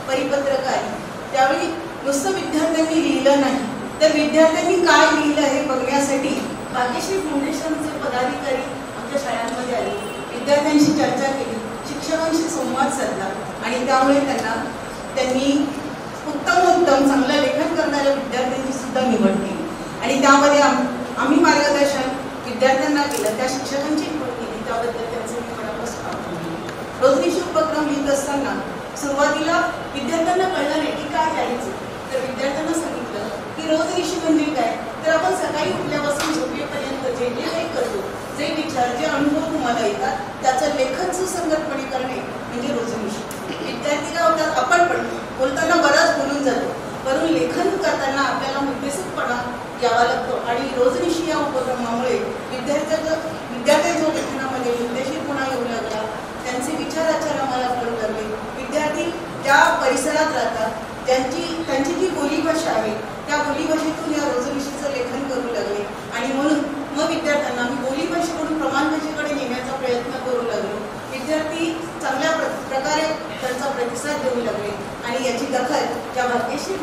परिपत्रक आहे, त्यावेळी नुसतं विद्यार्थ्यांनी लिहिलं नाही, तर विद्यार्थ्यांनी काय लिहिलं हे बघण्यासाठी भाग्यश्री फाउंडेशनचे पदाधिकारी आमच्या शाळांमध्ये आले, विद्यार्थ्यांशी चर्चा केली, शिक्षकांशी संवाद साधला आणि त्यामुळे त्यांनी उत्तम चांगलं लेखन करणाऱ्या विद्यार्थ्यांची सुद्धा निवड केली आणि त्यामध्ये आम्ही मार्गदर्शन विद्यार्थ्यांना केलं, त्या शिक्षकांची निवड केली, त्याबद्दल त्यांचे मी मनापासून आभार मानते। रोजनिशी उपक्रम लिहित असताना सुरुवातीला विद्यार्थ्यांना कळलं नाही की काय लिहायचं, तर विद्यार्थ्यांना सांगितलं की रोजनिशी म्हणजे काय, तर आपण सकाळी उठल्यापासून झोपेपर्यंत जे काही करतो, जे विचार जे अनुभव तुम्हाला येतात त्याचं लेखन सुसंगतपणे करणे म्हणजे रोजनिशी। विद्यार्थी काय होतात, आपण पण बोलताना बराच बोलून जातो, परंतु लेखन करताना आपल्याला मुद्देसूदपणा घ्यावा लागतो आणि रोजनिशी या उपक्रमामुळे विद्यार्थी जो लेखनामध्ये मुद्देशीरपणा येऊ लागला, त्यांचे विचार आचार आम्हाला कळू लागले, विद्यार्थी ज्या परिसरात राहतात त्यांची जी बोलीभाषा आहे त्या बोलीभाषेतून या रोजनिशीचं लेखन करू लागले आणि म्हणून मग विद्यार्थ्यांना मी बोलीभाषेकडून प्रमाण भाषेकडे नेण्याचा प्रयत्न करू लागलो। विद्यार्थी चांगल्या प्रकारे त्यांचा प्रतिसाद देऊ लागले आणि याची दखल ज्या भाग्यश्री